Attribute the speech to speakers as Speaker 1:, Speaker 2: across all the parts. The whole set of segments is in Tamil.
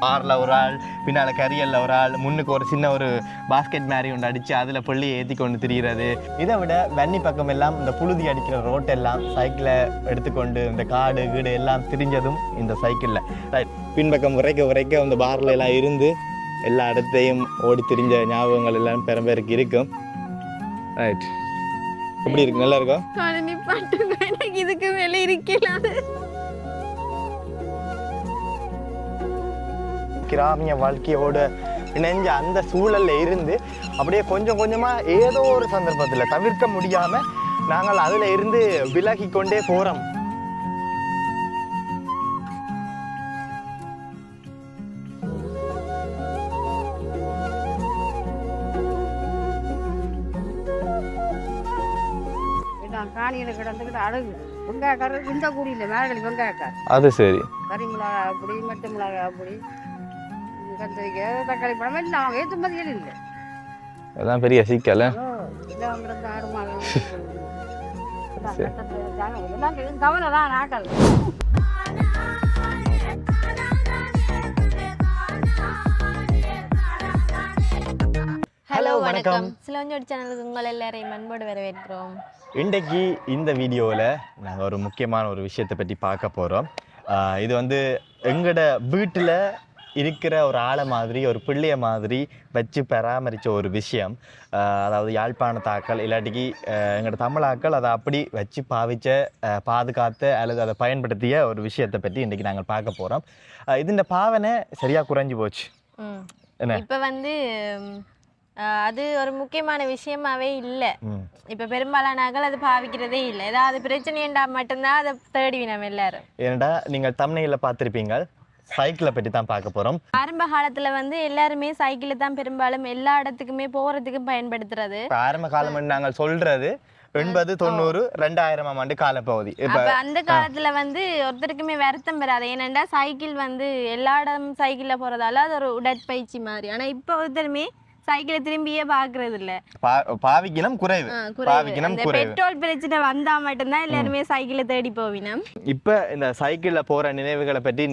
Speaker 1: ஆறில் ஒரு ஆள், பின்னால் கரியலில் ஒரு ஆள், முன்னுக்கு ஒரு சின்ன ஒரு பாஸ்கெட் மாதிரி ஒன்று அடித்து அதில் புள்ளி ஏற்றி கொண்டு திரிகிறது. இதை விட வன்னி பக்கம் எல்லாம் இந்த புழுதி அடிக்கிற ரோட்டெல்லாம் சைக்கிளை எடுத்துக்கொண்டு இந்த காடு வீடு எல்லாம் திரிஞ்சதும் இந்த சைக்கிளில். ரைட், பின்பக்கம் உரைக்க இந்த பாரில் எல்லாம் இருந்து எல்லா இடத்தையும் ஓடி திரிஞ்ச ஞாபகங்கள் எல்லாம் பெரும்பேருக்கு இருக்கும். ரைட், எப்படி இருக்கு? நல்லா இருக்கும்.
Speaker 2: இதுக்கு மேலே இருக்கலாது.
Speaker 1: கிராமிய வாழ்க்கையோட இணைஞ்ச அந்த சூழல்ல இருந்து அப்படியே கொஞ்சம் கொஞ்சமா ஏதோ ஒரு சந்தர்ப்பத்தில் தவிர்க்க முடியாம நாங்கள் அதுல இருந்து விலகி கொண்டே போறோம்.
Speaker 3: காணியில கிடந்துக்கிட்டு அழகு வெங்காயக்காரர் இந்த கூடியில் மேலடி வெங்காயக்கார்.
Speaker 1: அது சரி.
Speaker 3: கறி மிளகா அப்படி மட்ட மிளகா அப்படி கத்திரிக்காய் தக்காளி பழம் இல்லை. அவங்க ஏற்றுமதிகள் இல்லை.
Speaker 1: அதான் பெரிய சிக்கல்.
Speaker 3: கவலை தான் நாக்கள்.
Speaker 2: ஹலோ வணக்கம். சிலோஞ்சோடி சேனலுக்கு உங்கள் எல்லாரையும் அன்போடு வரவேற்கிறோம்.
Speaker 1: இன்றைக்கு இந்த வீடியோவில் நாங்கள் ஒரு முக்கியமான ஒரு விஷயத்தை பற்றி பார்க்க போகிறோம். இது வந்து எங்களோட வீட்டில் இருக்கிற ஒரு ஆளை மாதிரி ஒரு பிள்ளைய மாதிரி வச்சு பராமரித்த ஒரு விஷயம். அதாவது யாழ்ப்பாணத்தாக்கள் இல்லாட்டிக்கு எங்களோட தமிழாக்கள் அதை அப்படி வச்சு பாதுகாத்த அல்லது அதை பயன்படுத்திய ஒரு விஷயத்தை பற்றி இன்றைக்கி நாங்கள் பார்க்க போகிறோம். இதுன்ற பாவனை சரியாக குறைஞ்சி போச்சு. என்ன
Speaker 2: இப்போ வந்து அது ஒரு முக்கியமான விஷயமாவே இல்லை. இப்போ பெரும்பாலானாக்கள் அது பாவிக்கிறதே இல்லை. ஏதாவது பிரச்சனைண்டா மட்டும்தான் அதை தேடி நம்ம எல்லாரும்.
Speaker 1: ஏன்னா நீங்கள் தமிழில் பார்த்துருப்பீங்க, சைக்கிளை பற்றி தான் பார்க்க போகிறோம்.
Speaker 2: ஆரம்ப காலத்தில் வந்து எல்லாருமே சைக்கிளை தான் பெரும்பாலும் எல்லா இடத்துக்குமே போகிறதுக்கும் பயன்படுத்துறது.
Speaker 1: ஆரம்ப காலம் நாங்கள் சொல்கிறது 80, 90, 2000ஆம் ஆண்டு காலப்பகுதி.
Speaker 2: இப்போ அந்த காலத்தில் வந்து ஒருத்தருக்குமே வருத்தம் பெறாது. ஏனெண்டா சைக்கிள் வந்து எல்லா இடம் சைக்கிளில் போகிறதால அது ஒரு உடற்பயிற்சி மாதிரி. ஆனால் இப்போ ஒருத்தருமே சைக்கிளை திரும்பியே பாக்குறது இல்ல.
Speaker 1: பாவிக்கணும் குறைவு.
Speaker 2: பெட்ரோல் பிரச்சனை வந்தா மட்டும்தான் எல்லாருமே சைக்கிளை தேடி போவினோம்.
Speaker 1: இப்ப இந்த சைக்கிள்ல போற நினைவுகளை பற்றி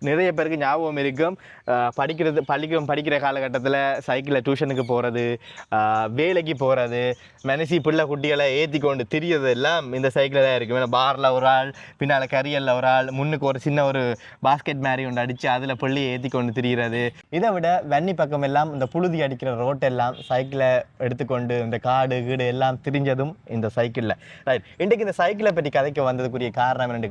Speaker 1: நிறைய பேருக்கு ஞாபகம் இருக்கும். படிக்கிற காலகட்டத்தில் சைக்கிளில் டியூஷனுக்கு போகிறது, வேலைக்கு போகிறது, மனசி பிள்ளை குட்டிகளை ஏற்றி கொண்டு திரியது எல்லாம் இந்த சைக்கிளில் தான் இருக்கும். ஏன்னா பாரில் ஒரு ஆள், பின்னால் கரியலில் ஒரு ஆள், முன்னுக்கு ஒரு சின்ன ஒரு பாஸ்கெட் மாதிரி ஒன்று அடித்து அதில் புள்ளி ஏற்றி கொண்டு திரிகிறது. இதை விட வன்னி பக்கம் எல்லாம் இந்த புழுதி அடிக்கிற ரோட்டெல்லாம் சைக்கிளை எடுத்துக்கொண்டு இந்த காடு வீடு எல்லாம் திரிஞ்சதும் இந்த சைக்கிளில். ரைட், இன்றைக்கு இந்த சைக்கிளை பற்றி கதைக்க வந்ததுக்குரிய காரணம் என்னென்னு